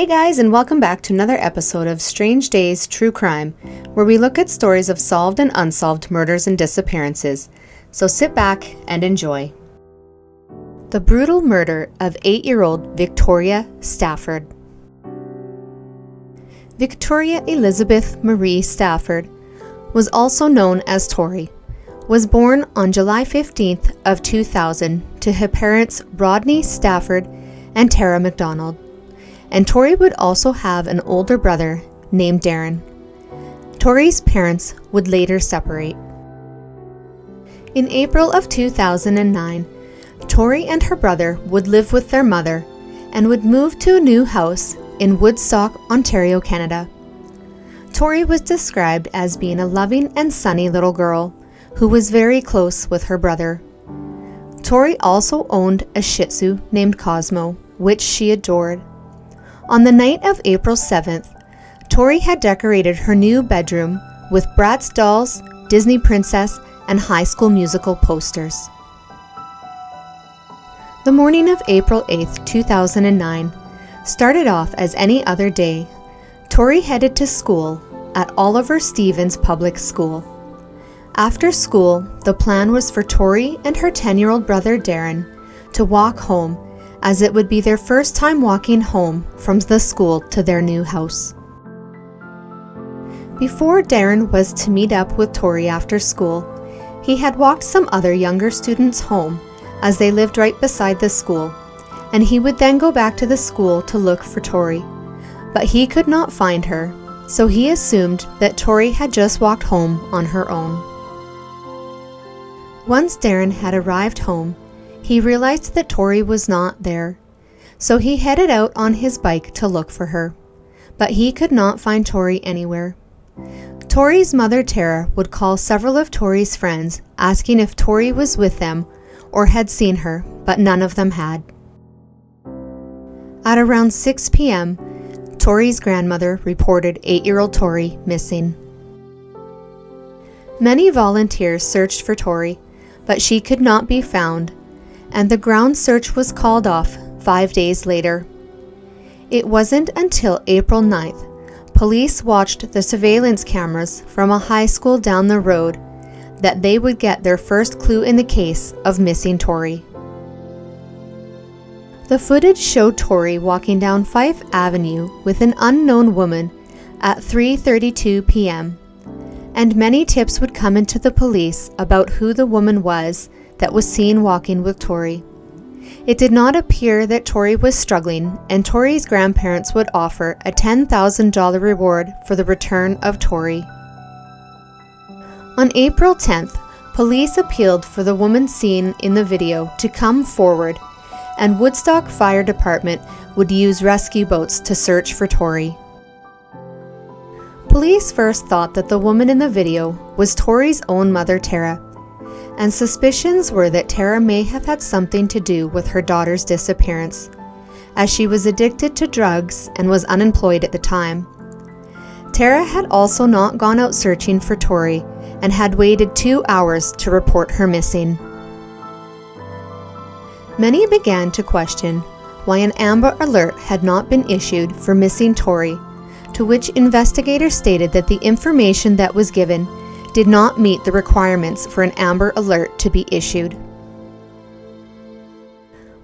Hey guys, and welcome back to another episode of Strange Days True Crime, where we look at stories of solved and unsolved murders and disappearances. So sit back and enjoy. The brutal murder of 8-year-old Victoria Stafford. Victoria Elizabeth Marie Stafford, was also known as Tori, was born on July 15th of 2000 to her parents Rodney Stafford and Tara McDonald. And Tori would also have an older brother named Darren. Tori's parents would later separate. In April of 2009, Tori and her brother would live with their mother and would move to a new house in Woodstock, Ontario, Canada. Tori was described as being a loving and sunny little girl who was very close with her brother. Tori also owned a Shih Tzu named Cosmo, which she adored. On the night of April 7th, Tori had decorated her new bedroom with Bratz dolls, Disney Princess, and High School Musical posters. The morning of April 8th, 2009, started off as any other day. Tori headed to school at Oliver Stevens Public School. After school, the plan was for Tori and her 10-year-old brother Darren to walk home, as it would be their first time walking home from the school to their new house. Before Darren was to meet up with Tori after school, he had walked some other younger students home as they lived right beside the school, and he would then go back to the school to look for Tori. But he could not find her, so he assumed that Tori had just walked home on her own. Once Darren had arrived home, he realized that Tori was not there, so he headed out on his bike to look for her, but he could not find Tori anywhere. Tori's mother Tara would call several of Tori's friends asking if Tori was with them or had seen her, but none of them had. At around 6 p.m., Tori's grandmother reported 8-year-old Tori missing. Many volunteers searched for Tori, but she could not be found, and the ground search was called off 5 days later. It wasn't until April 9th, police watched the surveillance cameras from a high school down the road, that they would get their first clue in the case of missing Tori. The footage showed Tori walking down Fife Avenue with an unknown woman at 3:32 p.m., and many tips would come into the police about who the woman was that was seen walking with Tori. It did not appear that Tori was struggling, and Tori's grandparents would offer a $10,000 reward for the return of Tori. On April 10th, police appealed for the woman seen in the video to come forward, and Woodstock Fire Department would use rescue boats to search for Tori. Police first thought that the woman in the video was Tori's own mother Tara, and suspicions were that Tara may have had something to do with her daughter's disappearance, as she was addicted to drugs and was unemployed at the time. Tara had also not gone out searching for Tori and had waited 2 hours to report her missing. Many began to question why an Amber Alert had not been issued for missing Tori, to which investigators stated that the information that was given did not meet the requirements for an Amber Alert to be issued.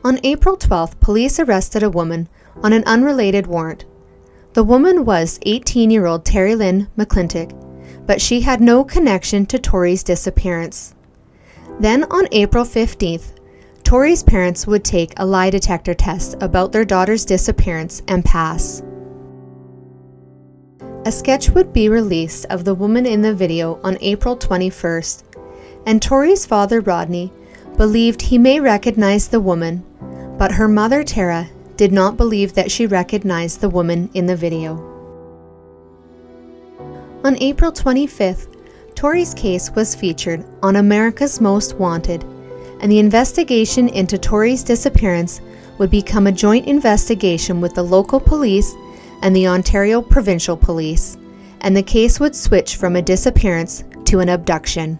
On April 12th, police arrested a woman on an unrelated warrant. The woman was 18-year-old Terry Lynn McClintock, but she had no connection to Tori's disappearance. Then on April 15th, Tori's parents would take a lie detector test about their daughter's disappearance and pass. A sketch would be released of the woman in the video on April 21st, and Tori's father Rodney believed he may recognize the woman, but her mother Tara did not believe that she recognized the woman in the video. On April 25th, Tori's case was featured on America's Most Wanted, and the investigation into Tori's disappearance would become a joint investigation with the local police and the Ontario Provincial Police, and the case would switch from a disappearance to an abduction.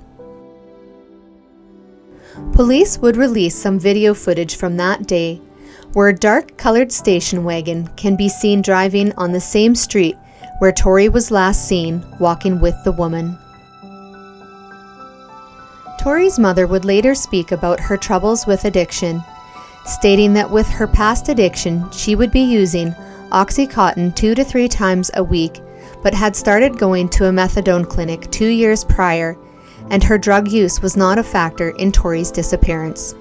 Police would release some video footage from that day where a dark-colored station wagon can be seen driving on the same street where Tori was last seen walking with the woman. Tori's mother would later speak about her troubles with addiction, stating that with her past addiction, she would be using Oxycontin 2 to 3 times a week, but had started going to a methadone clinic 2 years prior, and her drug use was not a factor in Tori's disappearance.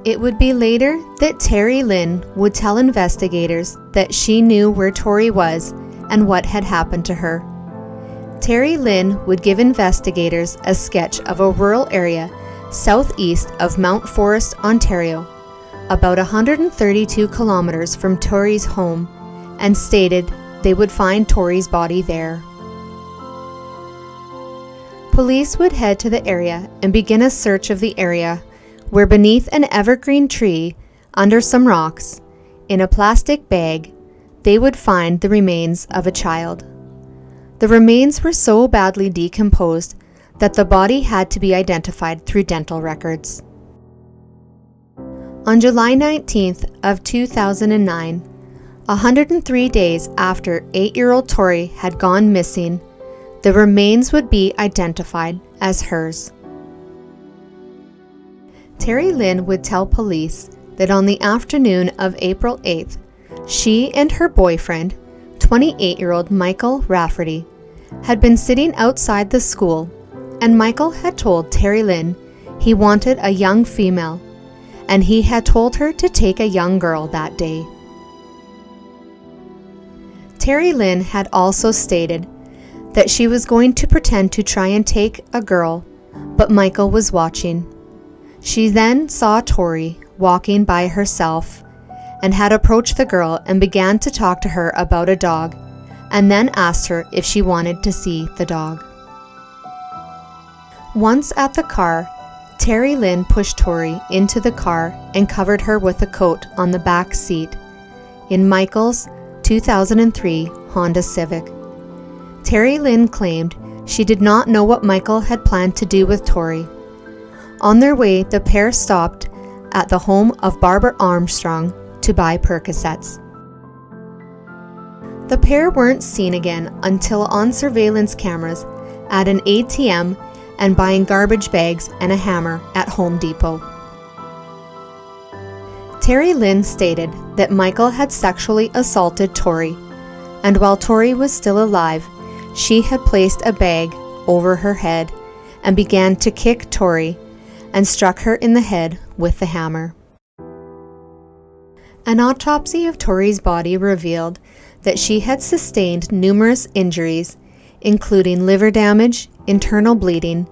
It would be later that Terry Lynn would tell investigators that she knew where Tori was and what had happened to her. Terry Lynn would give investigators a sketch of a rural area southeast of Mount Forest, Ontario, about 132 kilometers from Tori's home, and stated they would find Tori's body there. Police would head to the area and begin a search of the area, where beneath an evergreen tree, under some rocks, in a plastic bag, they would find the remains of a child. The remains were so badly decomposed that the body had to be identified through dental records. On July 19th of 2009, 103 days after 8-year-old Tori had gone missing, the remains would be identified as hers. Terry Lynn would tell police that on the afternoon of April 8th, she and her boyfriend, 28-year-old Michael Rafferty, had been sitting outside the school, and Michael had told Terry Lynn he wanted a young female, and he had told her to take a young girl that day. Terry Lynn had also stated that she was going to pretend to try and take a girl, but Michael was watching. She then saw Tori walking by herself and had approached the girl and began to talk to her about a dog, and then asked her if she wanted to see the dog. Once at the car, Terry Lynn pushed Tori into the car and covered her with a coat on the back seat in Michael's 2003 Honda Civic. Terry Lynn claimed she did not know what Michael had planned to do with Tori. On their way, the pair stopped at the home of Barbara Armstrong to buy Percocets. The pair weren't seen again until on surveillance cameras at an ATM and buying garbage bags and a hammer at Home Depot. Terry Lynn stated that Michael had sexually assaulted Tori, and while Tori was still alive, she had placed a bag over her head and began to kick Tori and struck her in the head with the hammer. An autopsy of Tori's body revealed that she had sustained numerous injuries, including liver damage, internal bleeding,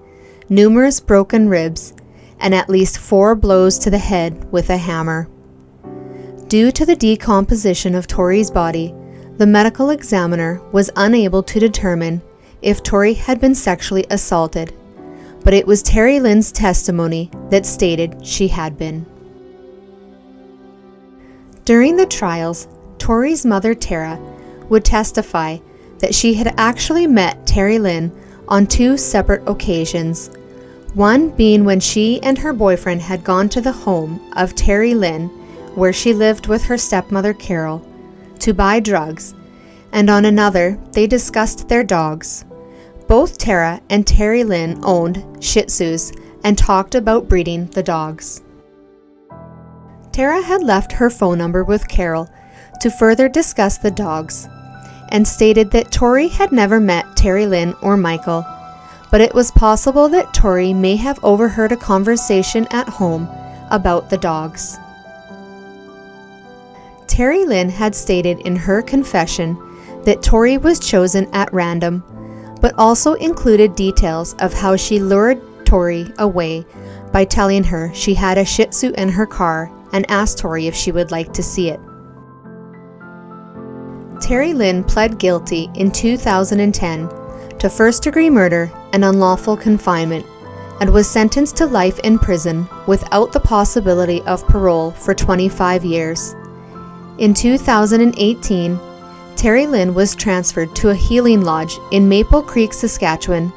numerous broken ribs, and at least 4 blows to the head with a hammer. Due to the decomposition of Tori's body, the medical examiner was unable to determine if Tori had been sexually assaulted, but it was Terry Lynn's testimony that stated she had been. During the trials, Tori's mother, Tara, would testify that she had actually met Terry Lynn on 2 separate occasions, one being when she and her boyfriend had gone to the home of Terry Lynn, where she lived with her stepmother, Carol, to buy drugs, and on another, they discussed their dogs. Both Tara and Terry Lynn owned Shih Tzus and talked about breeding the dogs. Tara had left her phone number with Carol to further discuss the dogs, and stated that Tori had never met Terry Lynn or Michael, but it was possible that Tori may have overheard a conversation at home about the dogs. Terry Lynn had stated in her confession that Tori was chosen at random, but also included details of how she lured Tori away by telling her she had a Shih Tzu in her car and asked Tori if she would like to see it. Terry Lynn pled guilty in 2010 to first-degree murder and unlawful confinement, and was sentenced to life in prison without the possibility of parole for 25 years. In 2018, Terry Lynn was transferred to a healing lodge in Maple Creek, Saskatchewan,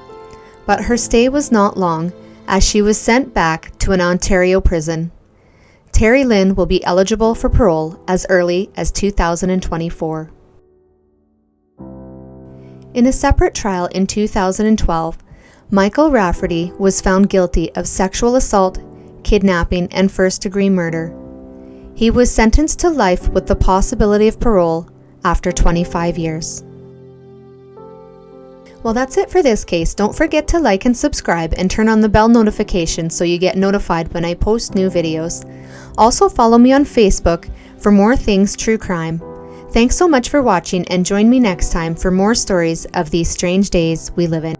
but her stay was not long as she was sent back to an Ontario prison. Terry Lynn will be eligible for parole as early as 2024. In a separate trial in 2012, Michael Rafferty was found guilty of sexual assault, kidnapping, and first-degree murder. He was sentenced to life with the possibility of parole after 25 years. Well, that's it for this case. Don't forget to like and subscribe and turn on the bell notification so you get notified when I post new videos. Also follow me on Facebook for more things true crime. Thanks so much for watching, and join me next time for more stories of these strange days we live in.